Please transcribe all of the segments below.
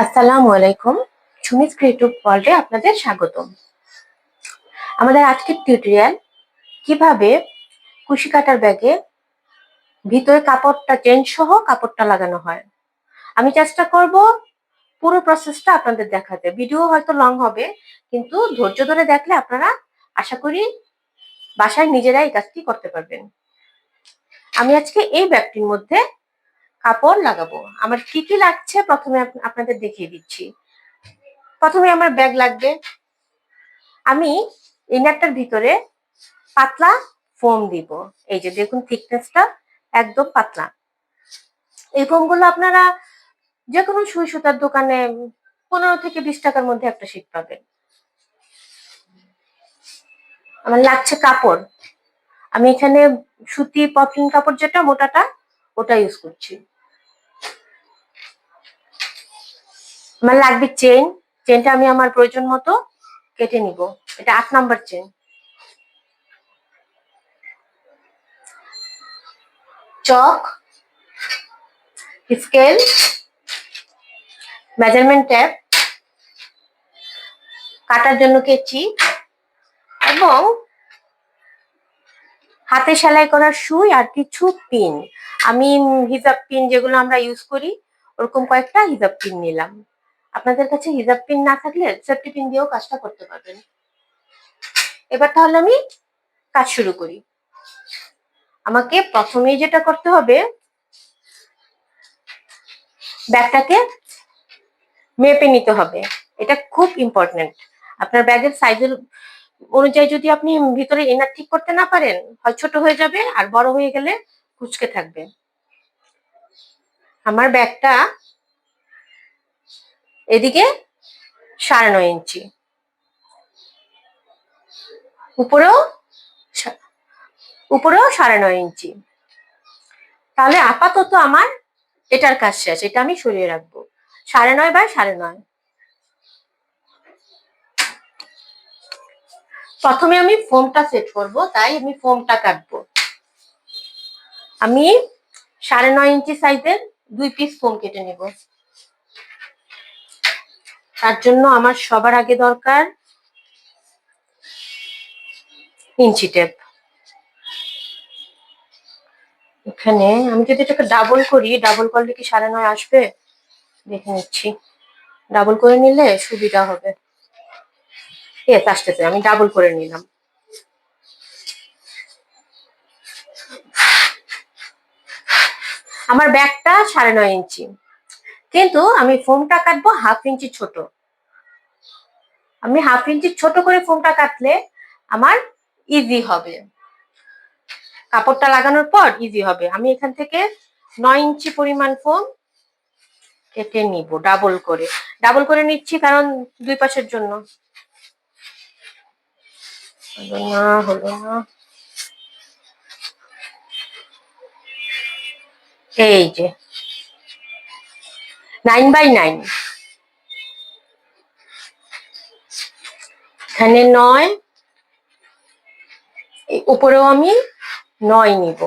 আসসালামু আলাইকুম। সুমিত ক্রিয়েটিভ ওয়ার্ল্ডে আপনাদের স্বাগতম। আমাদের আজকের টিউটোরিয়াল কিভাবে কুশি কাটার ব্যাগে ভিতরে কাপড়টা চেন সহ কাপড়টা লাগানো হয়। আমি চেষ্টা করব পুরো প্রসেসটা আপনাদের দেখাতে। ভিডিও হয়তো লং হবে, কিন্তু ধৈর্য ধরে দেখলে আপনারা আশা করি বাসায় নিজেরাই এই কাজটি করতে পারবেন। আমি আজকে এই ব্যাগটির মধ্যে কাপড় লাগাবো। আমার কি কি লাগছে প্রথমে আপনাদের দেখিয়ে দিচ্ছি। প্রথমে আমার ব্যাগ লাগবে। আমি ইনারটার ভিতরে পাতলা ফোম দিব। এই যে দেখুন থিকনেসটা একদম পাতলা। এই ফোমগুলো আপনারা যে কোনো সুই সুতার দোকানে 15 থেকে 20 টাকার মধ্যে একটা শীট পাবেন। আমার লাগছে কাপড়। আমি এখানে সুতি পপলিন কাপড় যেটা মোটাটা ওটা ইউজ করছি। আমার লাগবে চেন। চেনটা আমি আমার প্রয়োজন মতো কেটে নিব। এটা 8 নাম্বার চেন। চক, স্কেল, মেজারমেন্ট ট্যাপ, কাটার জন্য কেচি এবং হাতে সেলাই করার সুই আর কিছু পিন। আমি হিজাব পিন যেগুলো আমরা ইউজ করি ওরকম কয়েকটা হিজাব পিন নিলাম। আপনাদের কাছে হিজাব পিন না থাকলে সেফটি পিন দিয়েও কাজটা করতে পারবেন। এবার তাহলে আমি কাজ শুরু করি। আমাকে প্রথমেই যেটা করতে হবে, ব্যাগটাকে মেপে নিতে হবে। এটা খুব ইম্পর্টেন্ট। আপনার ব্যাগের সাইজের অনুযায়ী যদি আপনি ভিতরে ইনার ঠিক করতে না পারেন, হয় ছোট হয়ে যাবে আর বড় হয়ে গেলে কুঁচকে থাকবে। আমার ব্যাগটা এদিকে 9.5 ইঞ্চি, উপরেও 9.5 ইঞ্চি। তাহলে আপাতত আমার এটার কাজ শেষ। এটা আমি সরিয়ে রাখবো 9.5 বাই 9.5। প্রথমে আমি ফোমটা সেট করব, তাই আমি ফোমটা কাটবো। আমি 9.5 ইঞ্চি সাইজের 2 পিস ফোম কেটে নেব। তার জন্য আমার সবার আগে দরকার ইঞ্চি টেপ। এখানে আমি যদি এটাকে ডাবল করি, ডাবল করলে কি 9.5 আসবে দেখে নিচ্ছি। ডাবল করে নিলে সুবিধা হবে। আসতেছে, আমি ডাবল করে নিলাম। আমার ব্যাগটা 9.5 ইঞ্চি, কিন্তু আমি ফোমটা কাটবো 1/2 ইঞ্চি ছোট। আমি 1/2 ইঞ্চি ছোট করে ফোমটা কাটলে আমার ইজি হবে, কাপড়টা লাগানোর পর ইজি হবে। আমি এখান থেকে 9 ইঞ্চি পরিমাণ ফোম কেটে নিব ডাবল করে। ডাবল করে নিচ্ছি কারণ দুই পাশের জন্য। হলো না। এই যে 9/9, এখানে 9, উপরেও আমি 9 নিব।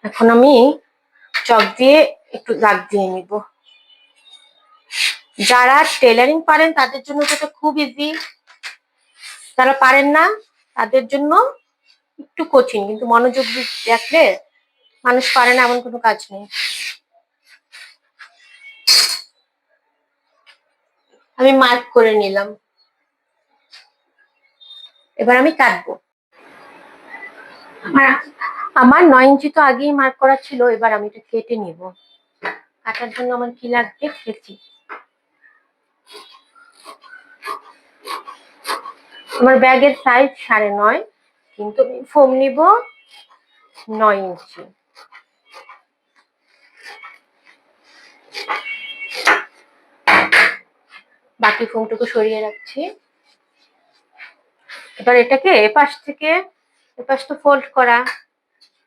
এখন আমি চক দিয়ে একটু দাগ দিয়ে নিব। যারা টেলারিং পারেন তাদের জন্য এটা খুব ইজি, যারা পারেন না তাদের জন্য একটু কঠিন, কিন্তু মনোযোগ দিয়ে দেখলে মানুষ পারে না এমন কোনো কাজ নেই। আমি মার্ক করে নিলাম। এবার আমি কাটবো। আমার 9 ইঞ্চি তো আগেই মার্ক করা ছিল, এবার আমি এটা কেটে নিব। কাটার জন্য আমার কি লাগবে, কেচি। আমার ব্যাগের সাইজ 9.5, কিন্তু আমি ফোম নিব 9 ইঞ্চি। বাকি ফোমটুকু সরিয়ে রাখছি। এবার এটাকে এপাশ থেকে, এপাশ তো ফোল্ড করা,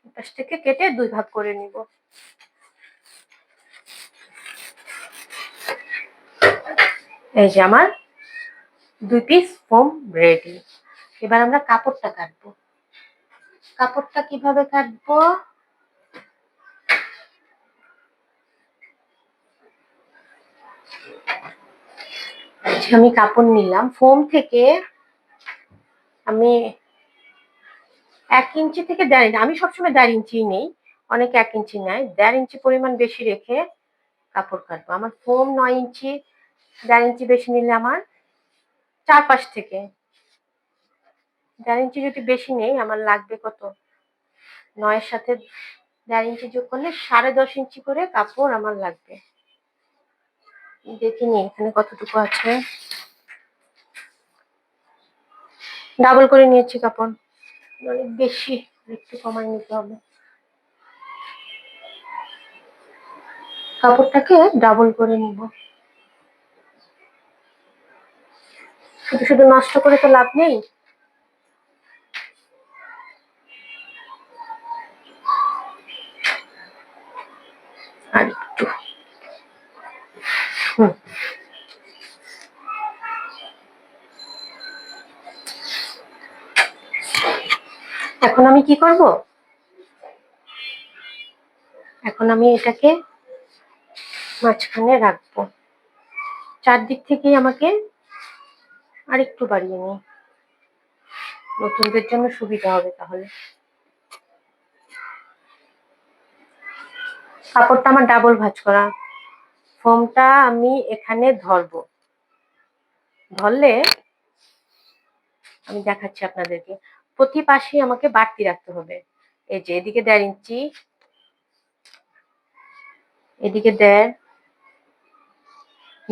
এপাশ থেকে কেটে 2 ভাগ করে নিব। এই যে আমার 2 পিস ফোম রেডি। এবার আমরা কাপড়টা কাটবো। কাপড়টা কিভাবে কাটবো, আমি কাপড় নিলাম ফোম থেকে। আমি 1 ইঞ্চি থেকে 1.5 ইঞ্চি, আমি সবসময় 1.5 ইঞ্চি নেই, অনেকে 1 ইঞ্চি নেয়। 1.5 ইঞ্চি পরিমাণ বেশি রেখে কাপড় কাটবো। আমার ফোম 9 ইঞ্চি, 1.5 ইঞ্চি বেশি নিলে আমার চারপাশ থেকে 1.5 ইঞ্চি যদি বেশি নেই, আমার লাগবে কত, 9 এর সাথে 1.5 ইঞ্চি যোগ করলে 10.5 ইঞ্চি করে কাপড় আমার লাগবে। দেখিনি এখানে কতটুকু আছে, ডাবল করে নিয়েছি কাপড়, অনেক বেশি, একটু কমায় নিতে হবে। কাপড়টাকে ডাবল করে নিব। শুধু শুধু নষ্ট করে তো লাভ নেই। আর একটু এখন আমি কি করব, এখন আমি এটাকে মাঝখানে রাখবো। চারদিক থেকেই আমাকে আরেকটু বাড়িয়ে নিই, নতুনদের জন্য সুবিধা হবে। তাহলে কাপড়টা আমার ডাবল ভাঁজ করা, ফোমটা আমি এখানে ধরবো, ধরলে আমি দেখাচ্ছি আপনাদেরকে। প্রতি পাশে আমাকে বাড়তি রাখতে হবে। এই যে এদিকে 1.5 ইঞ্চি, এদিকে 1.5,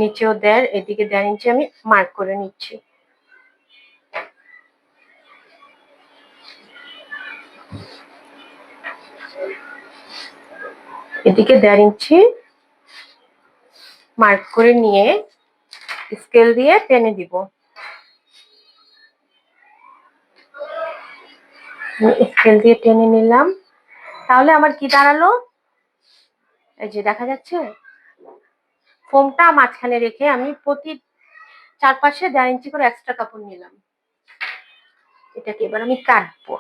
নিচেও 1.5, এদিকে 1.5 ইঞ্চি আমি মার্ক করে নিচ্ছি। এদিকে 1.5 ইঞ্চি মার্ক করে নিয়ে স্কেল দিয়ে টেনে দিব। স্কেল দিয়ে টেনে নিলাম, তাহলে আমার কি দাঁড়ালো, এই যে দেখা যাচ্ছে, ফোমটা মাঝখানে রেখে আমি প্রতি চারপাশে 1.5 ইঞ্চি করে এক্সট্রা কাপড় নিলাম। এটাকে এবার আমি কাটবো।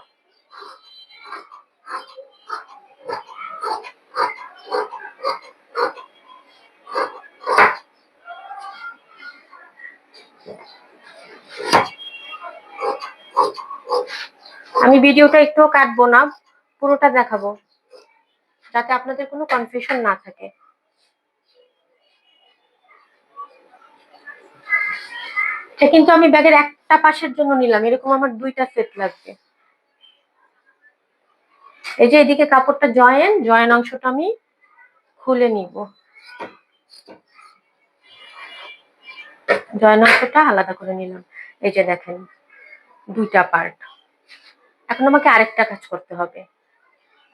আমি ভিডিওটা একটুও কাটবো না, পুরোটা দেখাবো, যাতে আপনাদের কোনো কনফিউশন না থাকে। এটা কিন্তু আমি ব্যাগের একটা পাশের জন্য নিলাম, এরকম আমার 2টা সেট লাগবে। এই যে এদিকে কাপড়টা জয়েন অংশটা আমি খুলে নিব, জয়েন অংশটা আলাদা করে নিলাম। এই যে দেখেন 2টা পার্ট। এখন আমাকে আরেকটা কাজ করতে হবে,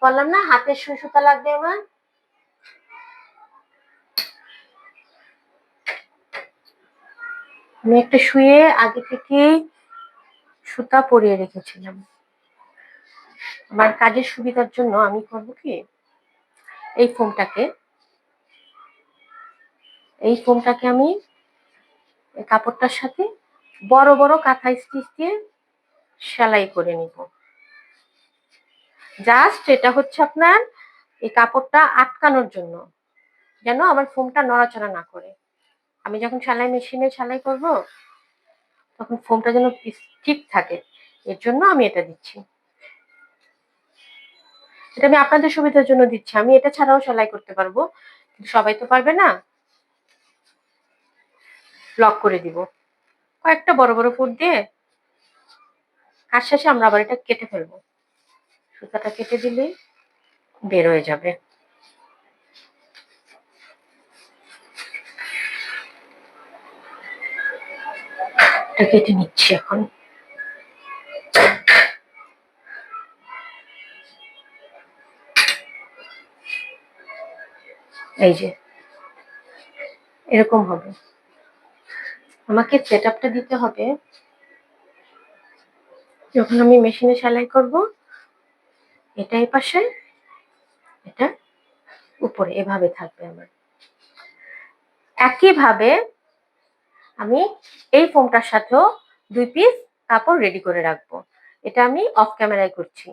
বললাম না হাতের সুই সুতা লাগবে আমার। আমি একটা শুয়ে আগে থেকে সুতা পরিয়ে রেখেছিলাম। আমার কাজের সুবিধার জন্য আমি করব কি, এই ফোমটাকে আমি কাপড়টার সাথে বড় বড় কাঁথা স্টিচ দিয়ে সেলাই করে নিব। জাস্ট এটা হচ্ছে আপনার এই কাপড়টা আটকানোর জন্য, যেন আমার ফোমটা নড়াচড়া না করে। আমি যখন সেলাই মেশিনে সেলাই করব, তখন ফোমটা যেন ঠিক থাকে, এর জন্য আমি এটা দিচ্ছি। এটা আমি আপনাদের সুবিধার জন্য দিচ্ছি, আমি এটা ছাড়াও সেলাই করতে পারবো, কিন্তু সবাই তো পারবে না। লক করে দিব কয়েকটা বড় বড় ফুট দিয়ে। কাজ শেষে আমরা আবার এটা কেটে ফেলবো, সুতাটা কেটে দিলেই বের হয়ে যাবে। এটা কেটে নিচ্ছি এখন। এই যে এরকম হবে। আমাকে সেটআপটা দিতে হবে, যখন আমি মেশিনে সেলাই করব, এটা এই পাশে, এটা উপরে, এভাবে থাকবে আমার। একইভাবে আমি এই ফোমটার সাথেও 2 পিস কাপড় রেডি করে রাখবো। এটা আমি অফ ক্যামেরায় করছি।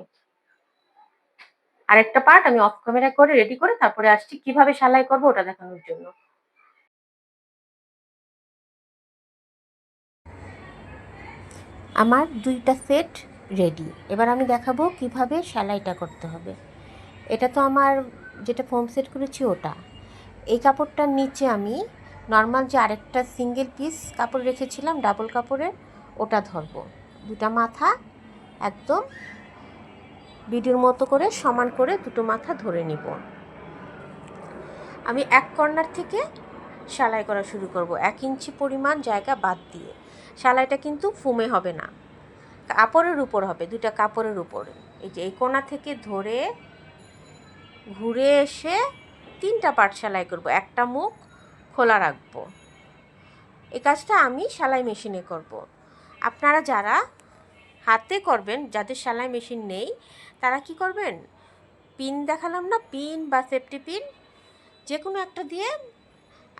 আরেকটা পার্ট আমি অফ ক্যামেরা করে রেডি করে তারপরে আসছি কিভাবে সেলাই করব ওটা দেখানোর জন্য। আমার 2টা সেট রেডি। এবার আমি দেখাবো কিভাবে সেলাইটা করতে হবে। এটা তো আমার যেটা ফোম সেট করেছি ওটা। এই কাপড়টার নিচে আমি নর্মাল যে আরেকটা সিঙ্গেল পিস কাপড় রেখেছিলাম ডাবল কাপড়ের, ওটা ধরবো। 2টা মাথা একদম ভিডিওর মতো করে সমান করে 2টো মাথা ধরে নিব। আমি এক কর্নার থেকে সেলাই করা শুরু করব, 1 ইঞ্চি পরিমাণ জায়গা বাদ দিয়ে। সেলাইটা কিন্তু ফোমে হবে না, কাপড়ের উপর হবে, 2টা কাপড়ের উপর। এই যে এই কোণা থেকে ধরে ঘুরে এসে 3টা পার্ট সেলাই করব, একটা মুখ খোলা রাখবো। এই কাজটা আমি সেলাই মেশিনে করব। আপনারা যারা হাতে করবেন, যাদের সেলাই মেশিন নেই, তারা কি করবেন, পিন দেখালাম না, পিন বা সেফটি পিন যে কোনো একটা দিয়ে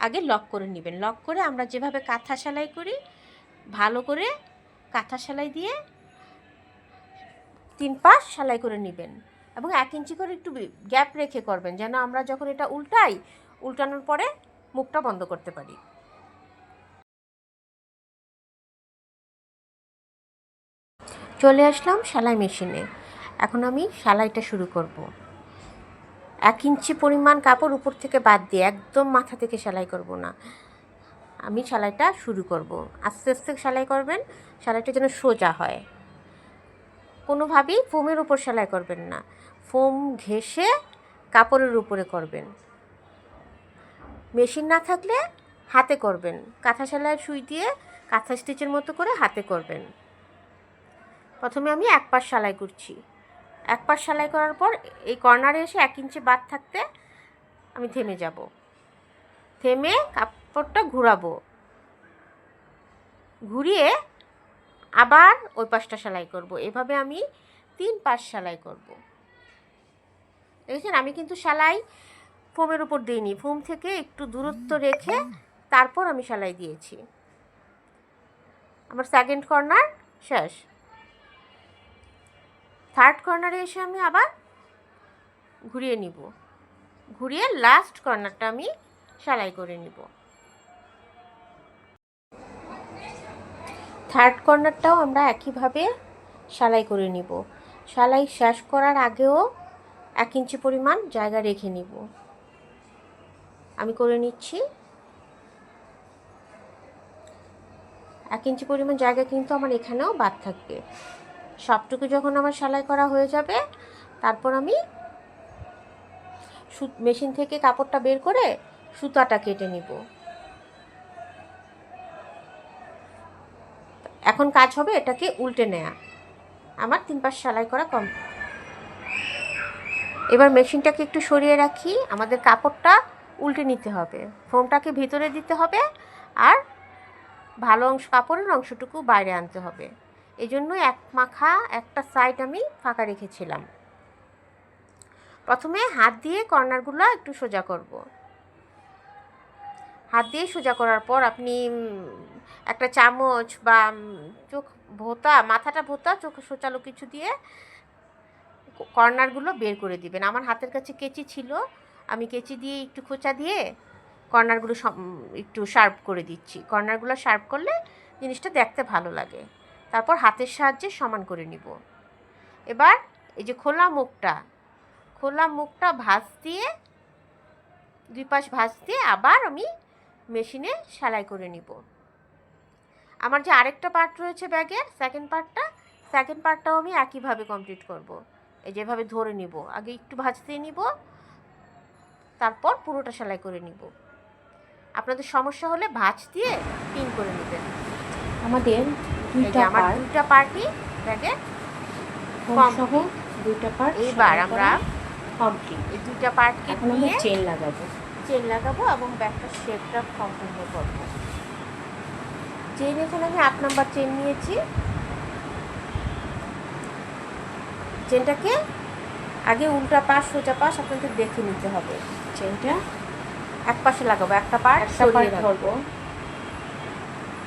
আগে লক করে নেবেন। লক করে আমরা যেভাবে কাঁথা সেলাই করি, ভালো করে কাঁথা সেলাই দিয়ে 3 পাশ সেলাই করে নেবেন এবং 1 ইঞ্চি করে একটু গ্যাপ রেখে করবেন, যেন আমরা যখন এটা উল্টানোর পরে মুখটা বন্ধ করতে পারি। চলে আসলাম সেলাই মেশিনে। এখন আমি সেলাইটা শুরু করব। 1 ইঞ্চি পরিমাণ কাপড় উপর থেকে বাদ দিয়ে, একদম মাথা থেকে সেলাই করব না। আমি সেলাইটা শুরু করব। আস্তে আস্তে সেলাই করবেন, সেলাইটা যেন সোজা হয়। কোনোভাবেই ফোমের উপর সেলাই করবেন না, ফোম ঘেঁষে কাপড়ের উপরে করবেন। মেশিন না থাকলে হাতে করবেন, কাঁথা সেলাই সুই দিয়ে কাঁথা স্টিচের মতো করে হাতে করবেন। প্রথমে আমি 1 পাশ সেলাই করছি। 1 পাশ সেলাই করার পর এই কর্নারে এসে 1 ইঞ্চি বাদ থাকতে আমি থেমে যাব। থেমে কাপড়টা ঘোরাবো, ঘুরিয়ে আবার ওই পাশটা সেলাই করব। এভাবে আমি 3 পাশ সেলাই করব। দেখেছেন, আমি কিন্তু সেলাই ফোমের উপর দিইনি, ফোম থেকে একটু দূরত্ব রেখে তারপর আমি সেলাই দিয়েছি। আমার সেকেন্ড কর্নার শেষ। থার্ড কর্নারে এসে আমি আবার ঘুরিয়ে নিব, ঘুরিয়ে লাস্ট কর্নারটা আমি সেলাই করে নিব। থার্ড কর্নারটাও আমরা একইভাবে সেলাই করে নিব। সেলাই শেষ করার আগেও 1 ইঞ্চি পরিমাণ জায়গা রেখে নিব। আমি করে নিচ্ছি। 1 ইঞ্চি পরিমাণ জায়গা কিন্তু আমার এখানেও বাদ থাকবে। সবটুকু যখন আমার সেলাই করা হয়ে যাবে, তারপর আমি মেশিন থেকে কাপড়টা বের করে সুতাটা কেটে নিব। এখন কাজ হবে এটাকে উল্টে নেওয়া। আমার 3 পাশ সেলাই করা কমপ্লিট। এবার মেশিনটাকে একটু সরিয়ে রাখি, আমাদের কাপড়টা উল্টে নিতে হবে, ফোমটাকে ভিতরে দিতে হবে আর ভালো অংশ কাপড়ের অংশটুকু বাইরে আনতে হবে। এই জন্য এক মাখা একটা সাইড আমি ফাঁকা রেখেছিলাম। প্রথমে হাত দিয়ে কর্নারগুলো একটু সোজা করব। হাত দিয়ে সোজা করার পর আপনি একটা চামচ বা চোখ ভোঁতা, মাথাটা ভোঁতা, চোখ সোচালো কিছু দিয়ে কর্নারগুলো বের করে দিবেন। আমার হাতের কাছে কেচি ছিল, আমি কেচি দিয়ে একটু খোঁচা দিয়ে কর্নারগুলো একটু শার্প করে দিচ্ছি। কর্নারগুলো শার্প করলে জিনিসটা দেখতে ভালো লাগে। তারপর হাতের সাহায্যে সমান করে নিব। এবার এই যে খোলা মুখটা ভাঁজ দিয়ে, 2 পাশ ভাঁজ দিয়ে আবার আমি মেশিনে সেলাই করে নিব। আমার যে আরেকটা পার্ট রয়েছে ব্যাগের সেকেন্ড পার্টটাও আমি একইভাবে কমপ্লিট করব। এই যেভাবে ধরে নিব, আগে একটু ভাঁজ দিয়ে নিব, তারপর পুরোটা সেলাই করে নিব। আপনাদের সমস্যা হলে ভাঁজ দিয়ে পিন করে নেবেন। আমাদের আমার 2টা পার্টই ব্যাগে সহ 2টা পার্ট। এইবার আমরা কমপ্লিট। এই 2টা পার্টকে এখন আমরা নিয়ে চেন লাগাবো এবং ব্যাগটা শেপটা সম্পূর্ণ করব। চেন এখানে আমি 8 নাম্বার চেন নিয়েছি। চেনটাকে আগে উল্টা পাশ সোজা পাশ আপনাদের দেখে নিতে হবে। চেনটা এক পাশে লাগাবো, একটা পার্ট ধরবো,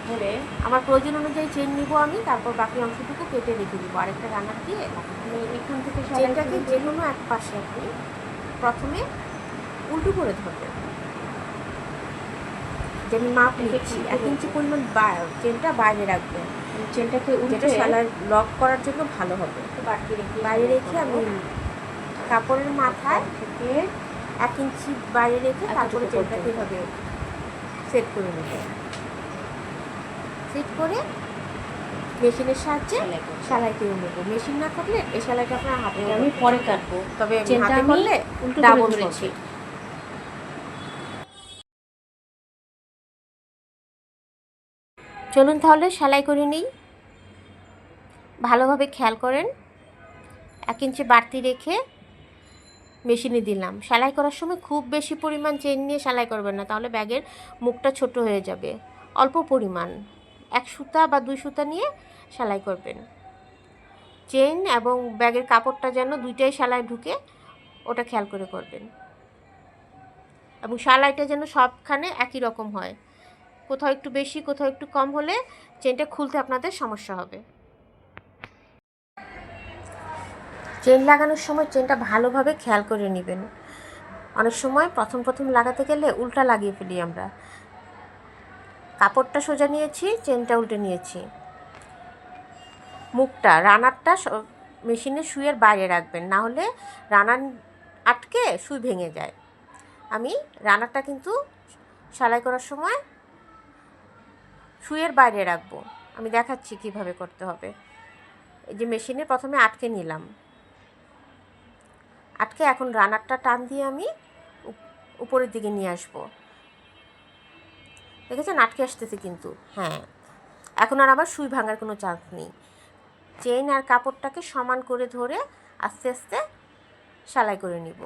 ধরে আমার প্রয়োজন অনুযায়ী চেন নিব আমি, তারপর বাকি অংশটুকু কেটে রেখে দিব আরেকটা রানার দিয়ে। আমি এখান থেকে চেনটাকে যে কোনো এক পাশে আপনি প্রথমে উল্টো করে ধরবেন, যে আমি মাপ নিচ্ছি 1 ইঞ্চি পরিমাণ চেনটা বাইরে রাখবেন। চেনটাকে যেটা উল্টে সেলাই লক করার জন্য ভালো হবে। বাড়তি রেখে বাইরে রেখে আমি কাপড়ের মাথায় থেকে 1 ইঞ্চি বাইরে রেখে তারপরে এতটুকু চেনটাকে পর্যন্ত। এভাবে সেট করে নেব। সেট করে মেশিনের সাহায্যে সেলাই করব। সেলাই করে নেব। মেশিন না থাকলে এই সেলাইটা আপনার হাতে এটা আমি পরে কাটবো। তবে চেনটা হাতে আমি করলে উল্টো করে ডাবল ধরেছি। হবে। চলুন তাহলে সেলাই করে নিই। ভালোভাবে খেয়াল করেন, 1 ইঞ্চি বাড়তি রেখে মেশিনে দিলাম। সেলাই করার সময় খুব বেশি পরিমাণ চেন নিয়ে সেলাই করবেন না, তাহলে ব্যাগের মুখটা ছোট হয়ে যাবে। অল্প পরিমাণ 1 সুতা বা 2 সুতা নিয়ে সেলাই করবেন। চেন এবং ব্যাগের কাপড়টা যেন দুইটাই সেলাই ঢুকে, ওটা খেয়াল করে করবেন। এবং সেলাইটা যেন সবখানে একই রকম হয়। কোথাও একটু বেশি কোথাও একটু কম হলে চেনটা খুলতে আপনাদের সমস্যা হবে। চেন লাগানোর সময় চেনটা ভালোভাবে খেয়াল করে নেবেন। অনেক সময় প্রথম লাগাতে গেলে উল্টা লাগিয়ে ফেলি আমরা। কাপড়টা সোজা নিয়েছি, চেনটা উল্টে নিয়েছি। মুখটা রানারটা মেশিনের সুইয়ের বাইরে রাখবেন, না হলে রানার আটকে সুই ভেঙে যায়। আমি রানারটা কিন্তু সেলাই করার সময় সুইয়ের বাইরে রাখবো। আমি দেখাচ্ছি কিভাবে করতে হবে। এই যে মেশিনে প্রথমে আটকে নিলাম, আটকে এখন রানারটা টান দিয়ে আমি উপরের দিকে নিয়ে আসবো। দেখেছেন আটকে আসতেছে কিন্তু। হ্যাঁ, এখন আর আবার সুই ভাঙার কোনো চান্স নেই। চেন আর কাপড়টাকে সমান করে ধরে আস্তে আস্তে সেলাই করে নিব।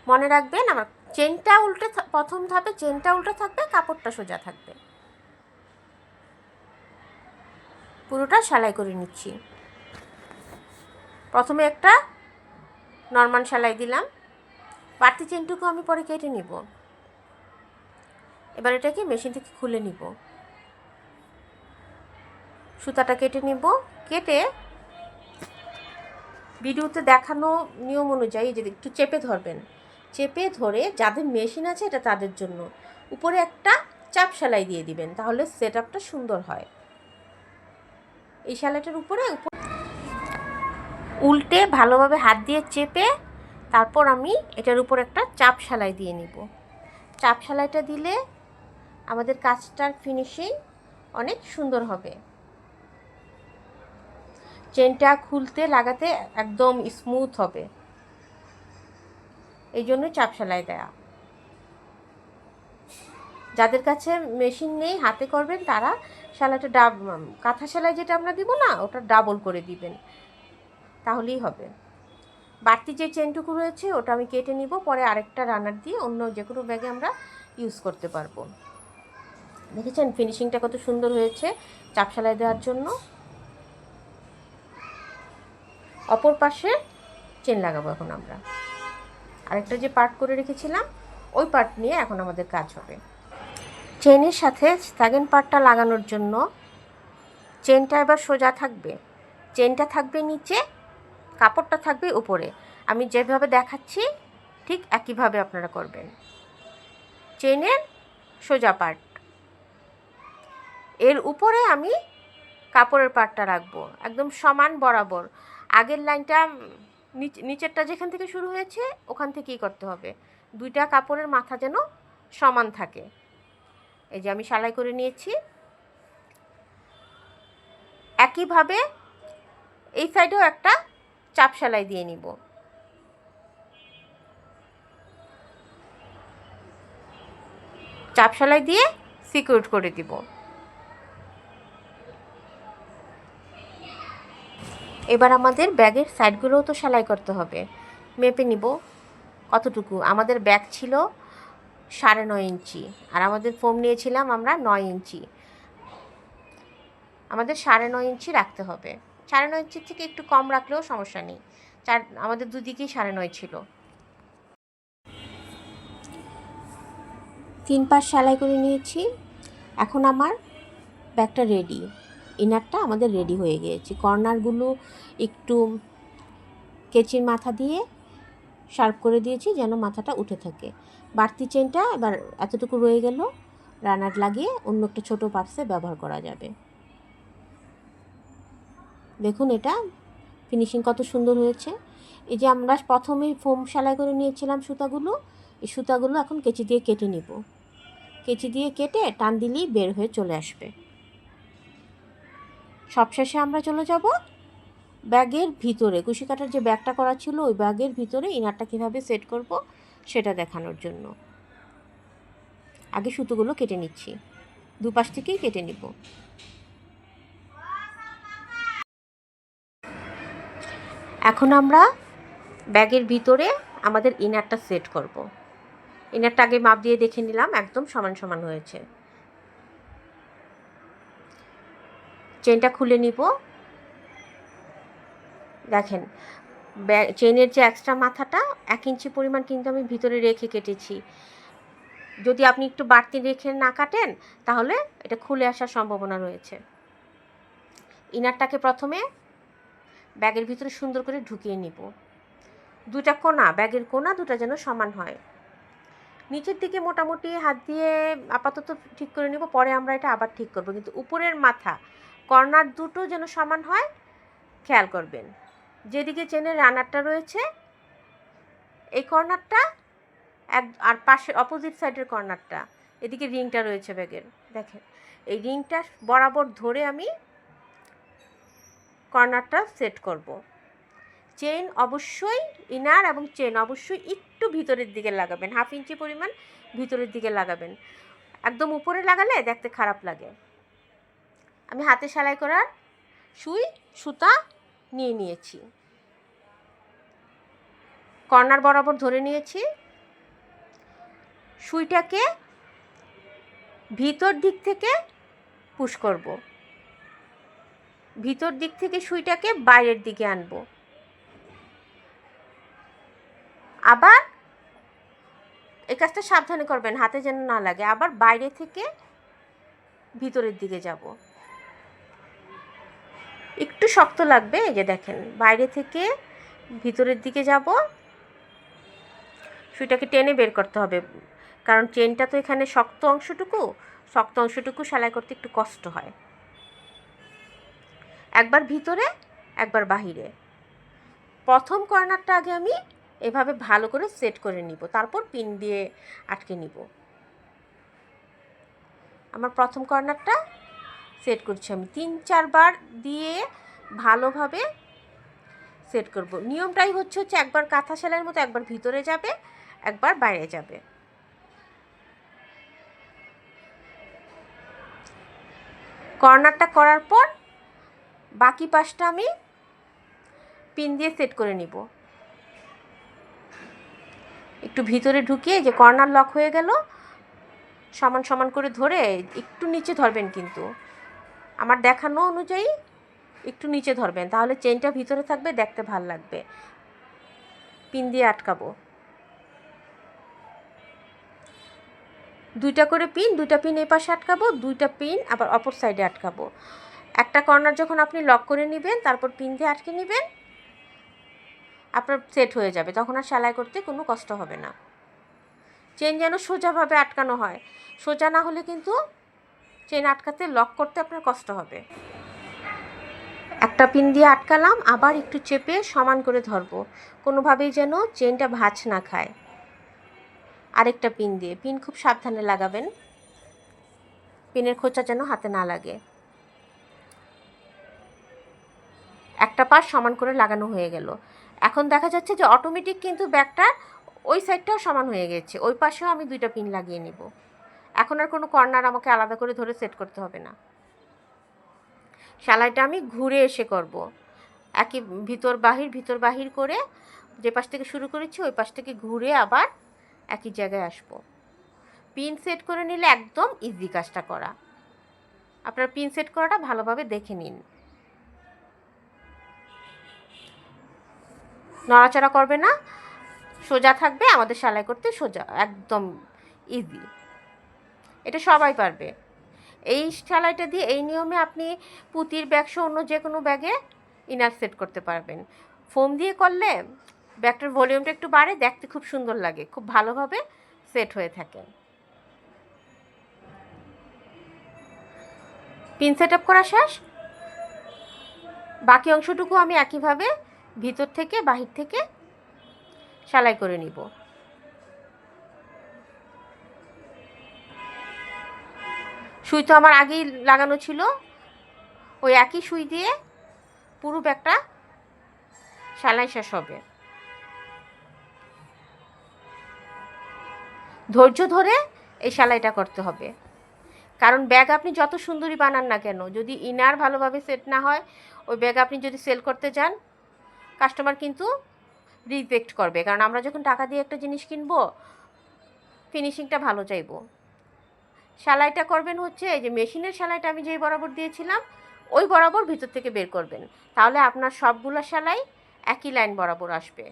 মনে রাখবেন আমার চেনটা উল্টে, প্রথম ধাপে চেনটা উল্টে থাকবে, কাপড়টা সোজা থাকবে। পুরোটা সেলাই করে নিচ্ছি। প্রথমে একটা নরমাল সেলাই দিলাম, বাড়তি চেনটুকু আমি পরে কেটে নিব। এবার এটাকে মেশিন থেকে খুলে নিব। সুতাটা কেটে নিব। কেটে ভিডিওতে দেখানো নিয়ম অনুযায়ী যদি একটু চেপে ধরবেন, চেপে ধরে যাদের মেশিন আছে এটা তাদের জন্য উপরে একটা চাপ সেলাই দিয়ে দিবেন, তাহলে সেট আপটা সুন্দর হয়। এই সেলাইটার উপরে উল্টে ভালোভাবে হাত দিয়ে চেপে তারপর আমি এটার উপর একটা চাপ সেলাই দিয়ে নিব। চাপ সেলাইটা দিলে আমাদের কাজটার ফিনিশিং অনেক সুন্দর হবে। চেনটা খুলতে লাগাতে একদম স্মুথ হবে, এই জন্য চাপ সেলাই দেয়া। যাদের কাছে মেশিন নেই হাতে করবেন তারা সেলাইটা কাঁথা সেলাই যেটা আমরা দিব না, ওটা ডাবল করে দিবেন, তাহলেই হবে। বাড়তি যে চেনটুকু রয়েছে ওটা আমি কেটে নিব, পরে আরেকটা রানার দিয়ে অন্য যে কোনো ব্যাগে আমরা ইউজ করতে পারবো। দেখেছেন ফিনিশিংটা কত সুন্দর হয়েছে চাপ সেলাই দেওয়ার জন্য। অপর পাশে চেন লাগাবো এখন আমরা। আরেকটা যে পার্ট করে রেখেছিলাম ওই পার্ট নিয়ে এখন আমাদের কাজ হবে। চেনের সাথে সেকেন্ড পার্টটা লাগানোর জন্য চেনটা এবার সোজা থাকবে, চেনটা থাকবে নিচে, কাপড়টা থাকবে উপরে। আমি যেভাবে দেখাচ্ছি ঠিক একইভাবে আপনারা করবেন। চেনের সোজা পার্ট, এর উপরে আমি কাপড়ের পার্টটা রাখবো একদম সমান বরাবর। আগের লাইনটা নিচেরটা যেখান থেকে শুরু হয়েছে ওখান থেকেই করতে হবে, দুইটা কাপড়ের মাথা যেন সমান থাকে। এই যে আমি সেলাই করে নিয়েছি। একইভাবে এই সাইডেও একটা চাপ সেলাই দিয়ে নিব। চাপ সেলাই দিয়ে সিকিউর করে দিব। এবার আমাদের ব্যাগের সাইডগুলোও তো সেলাই করতে হবে। মেপে নিব কতটুকু। আমাদের ব্যাগ ছিল 9.5 ইঞ্চি আর আমাদের ফোম নিয়েছিলাম আমরা 9 ইঞ্চি। আমাদের 9.5 ইঞ্চি রাখতে হবে। 9.5 ইঞ্চির থেকে একটু কম রাখলেও সমস্যা নেই। আমাদের দুদিকেই 9.5 ছিল। 3 পাশ সেলাই করে নিয়েছি। এখন আমার ব্যাগটা রেডি, ইনারটা আমাদের রেডি হয়ে গিয়েছে। কর্নারগুলো একটু কেচির মাথা দিয়ে শার্প করে দিয়েছি যেন মাথাটা উঠে থাকে। বাড়তি চেনটা এবার এতটুকু রয়ে গেল, রানার লাগিয়ে অন্য একটা ছোটো পার্টসে ব্যবহার করা যাবে। দেখুন এটা ফিনিশিং কত সুন্দর হয়েছে। এই যে আমরা প্রথমেই ফোম সেলাই করে নিয়েছিলাম সুতাগুলো, এই সুতাগুলো এখন কেচি দিয়ে কেটে নিব। কেচি দিয়ে কেটে টান দিলেই বের হয়ে চলে আসবে। সবশেষে আমরা চলে যাব ব্যাগের ভিতরে, কুশি কাটার যে ব্যাগটা করা ছিল ওই ব্যাগের ভিতরে ইনারটা কীভাবে সেট করব সেটা দেখানোর জন্য। আগে সুতোগুলো কেটে নিচ্ছি, দুপাশ থেকেই কেটে নিব। এখন আমরা ব্যাগের ভিতরে আমাদের ইনারটা সেট করব। ইনারটা আগে মাপ দিয়ে দেখে নিলাম, একদম সমান সমান হয়েছে। চেনটা খুলে নিব। দেখেন চেনের যে এক্সট্রা মাথাটা 1 ইঞ্চি পরিমাণ কিন্তু আমি ভিতরে রেখে কেটেছি। যদি আপনি একটু বাড়তি রেখে না কাটেন তাহলে এটা খুলে আসার সম্ভাবনা রয়েছে। ইনারটাকে প্রথমে ব্যাগের ভিতরে সুন্দর করে ঢুকিয়ে নিব। দুটা কোণা, ব্যাগের কোণা দুটা যেন সমান হয়। নিচের দিকে মোটামুটি হাত দিয়ে আপাতত ঠিক করে নিব, পরে আমরা এটা আবার ঠিক করব, কিন্তু উপরের মাথা কর্নার দুটো যেন সমান হয় খেয়াল করবেন। যেদিকে চেনের রানারটা রয়েছে এই কর্নারটা আর পাশের অপোজিট সাইডের কর্নারটা, এদিকে রিংটা রয়েছে ব্যাগের, দেখেন এই রিংটা বরাবর ধরে আমি কর্নারটা সেট করব। চেন অবশ্যই ইনার এবং চেন অবশ্যই একটু ভিতরের দিকে লাগাবেন, 1/2 ইঞ্চি পরিমাণ ভিতরের দিকে লাগাবেন। একদম উপরে লাগালে দেখতে খারাপ লাগে। আমি হাতে সেলাই করার সুতা নিয়ে নিয়েছি, কর্নার বরাবর ধরে নিয়েছি। সুইটাকে ভিতর দিক থেকে পুশ করব, ভিতর দিক থেকে সুইটাকে বাইরের দিকে আনবো। আবার এই কাজটা সাবধানে করবেন, হাতে যেন না লাগে। আবার বাইরে থেকে ভিতরের দিকে যাব, একটু শক্ত লাগবে। এই যে দেখেন বাইরে থেকে ভিতরের দিকে যাব। সুইটাকে টেনে বের করতে হবে, কারণ চেনটা তো এখানে শক্ত অংশটুকু সেলাই করতে একটু কষ্ট হয়। একবার ভিতরে একবার বাহিরে। প্রথম কর্নারটা আগে আমি এভাবে ভালো করে সেট করে নিব, তারপর পিন দিয়ে আটকে নিব। আমার প্রথম কর্নারটা সেট করছি আমি 3-4 বার দিয়ে ভালোভাবে সেট করব। নিয়মটাই হচ্ছে একবার কাঁথা সেলাইয়ের মতো, একবার ভিতরে যাবে একবার বাইরে যাবে। কর্নারটা করার পর বাকি পাশটা আমি পিন দিয়ে সেট করে নিব। একটু ভিতরে ঢুকিয়ে যে কর্নার লক হয়ে গেল, সমান সমান করে ধরে একটু নিচে ধরবেন, কিন্তু আমার দেখানো অনুযায়ী একটু নিচে ধরবেন, তাহলে চেনটা ভিতরে থাকবে, দেখতে ভাল লাগবে। পিন দিয়ে আটকাবো, দুইটা করে পিন, দুইটা পিন এই পাশে আটকাবো, দুইটা পিন আবার অপর সাইডে আটকাবো। একটা কর্নার যখন আপনি লক করে নেবেন তারপর পিন দিয়ে আটকে নেবেন, আপনার সেট হয়ে যাবে, তখন আর সেলাই করতে কোনো কষ্ট হবে না। চেন যেন সোজাভাবে আটকানো হয়, সোজা না হলে কিন্তু চেন আটকাতে লক করতে আপনার কষ্ট হবে। একটা পিন দিয়ে আটকালাম, আবার একটু চেপে সমান করে ধরবো, কোনোভাবেই যেন চেনটা ভাঁজ না খায়। আরেকটা পিন দিয়ে, পিন খুব সাবধানে লাগাবেন, পিনের খোঁচা যেন হাতে না লাগে। একটা পাশ সমান করে লাগানো হয়ে গেল। এখন দেখা যাচ্ছে যে অটোমেটিক কিন্তু ব্যাগটা ওই সাইডটাও সমান হয়ে গেছে, ওই পাশেও আমি দুইটা পিন লাগিয়ে নেব। এখন আর কোনো কর্নার আমাকে আলাদা করে ধরে সেট করতে হবে না। সেলাইটা আমি ঘুরে এসে করব, একই ভিতর বাহির করে যে পাশ থেকে শুরু করেছি ওই পাশ থেকে ঘুরে আবার একই জায়গায় আসব। পিন সেট করে নিলে একদম ইজি কাজটা করা। আপনার পিন সেট করাটা ভালোভাবে দেখে নিন, নড়াচড়া করবে না, সোজা থাকবে, আমাদের সেলাই করতে সোজা, একদম ইজি। এটা সবাই পারবে। এই সেলাইটা দিয়ে এই নিয়মে আপনি পুঁতির ব্যাগসহ অন্য যে কোনো ব্যাগে ইনার সেট করতে পারবেন। ফোম দিয়ে করলে ব্যাগটার ভলিউমটা একটু বাড়ে, দেখতে খুব সুন্দর লাগে, খুব ভালোভাবে সেট হয়ে থাকে। পিন সেট আপ করা শেষ। বাকি অংশটুকু আমি একইভাবে ভিতর থেকে বাহির থেকে সেলাই করে নিব। সুই তো আমার আগেই লাগানো ছিল, ওই একই সুই দিয়ে পুরো ব্যাগটা সেলাই শেষ হবে। ধৈর্য ধরে এই সেলাইটা করতে হবে, কারণ ব্যাগ আপনি যত সুন্দরী বানান না কেন, যদি ইনার ভালোভাবে সেট না হয়, ওই ব্যাগ আপনি যদি সেল করতে যান, কাস্টমার কিন্তু রিজেক্ট করবে। কারণ আমরা যখন টাকা দিয়ে একটা জিনিস কিনবো, ফিনিশিংটা ভালো চাইবো। সেলাইটা করবেন হচ্ছে এই যে মেশিনের সেলাইটা আমি যেই বরাবর দিয়েছিলাম ওই বরাবর ভিতর থেকে বের করবেন, তাহলে আপনার সবগুলো সেলাই একই লাইন বরাবর আসবে,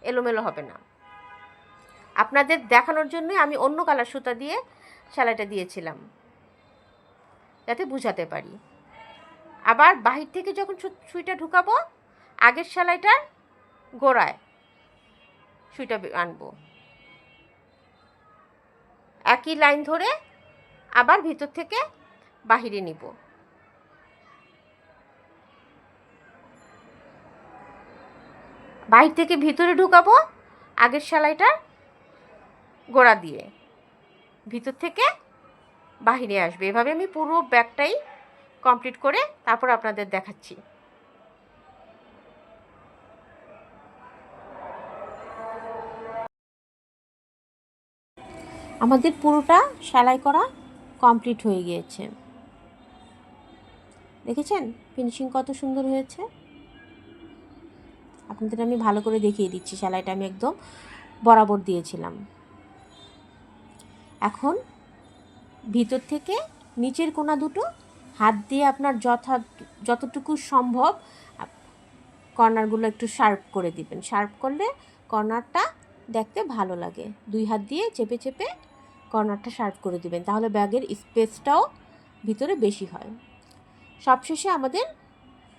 এলোমেলো হবে না। আপনাদের দেখানোর জন্যই আমি অন্য কালার সুতা দিয়ে সেলাইটা দিয়েছিলাম, যাতে বুঝাতে পারি। আবার বাহির থেকে যখন সুইটা ঢুকাবো, আগের সেলাইটার গোড়ায় সুইটা আনবো, একই লাইন ধরে আবার ভিতর থেকে বাহিরে নিব। বাহির থেকে ভিতরে ঢুকাবো আগের সেলাইটা গোড়া দিয়ে, ভিতর থেকে বাহিরে আসবে। এভাবে আমি পুরো ব্যাগটাই কমপ্লিট করে তারপর আপনাদের দেখাচ্ছি। আমাদের পুরোটা সেলাই করা কমপ্লিট হয়ে গিয়েছে, দেখেছেন ফিনিশিং কত সুন্দর হয়েছে। আপনাদের আমি ভালো করে দেখিয়ে দিচ্ছি, সেলাইটা আমি একদম বরাবর দিয়েছিলাম। এখন ভিতর থেকে নিচের কোনা দুটো হাত দিয়ে আপনার যতটুকু সম্ভব কর্নারগুলো একটু শার্প করে দিবেন। শার্প করলে কর্নারটা দেখতে ভালো লাগে। 2 হাত দিয়ে চেপে চেপে কর্নারটা শার্প করে দিবেন, তাহলে ব্যাগের স্পেসটাও ভিতরে বেশি হয়। সবশেষে আমাদের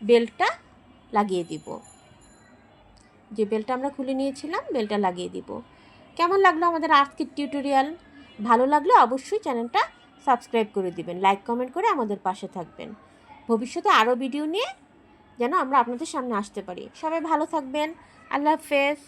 বেল্টটা লাগিয়ে দিব, যে বেল্টটা আমরা খুলে নিয়েছিলাম বেল্টটা লাগিয়ে দিব। কেমন লাগলো আমাদের আজকের টিউটোরিয়াল? ভালো লাগলে অবশ্যই চ্যানেলটা সাবস্ক্রাইব করে দিবেন, লাইক কমেন্ট করে আমাদের পাশে থাকবেন। ভবিষ্যতে আরও ভিডিও নিয়ে যেন আমরা আপনাদের সামনে আসতে পারি। সবাই ভালো থাকবেন। আল্লাহ হাফেজ।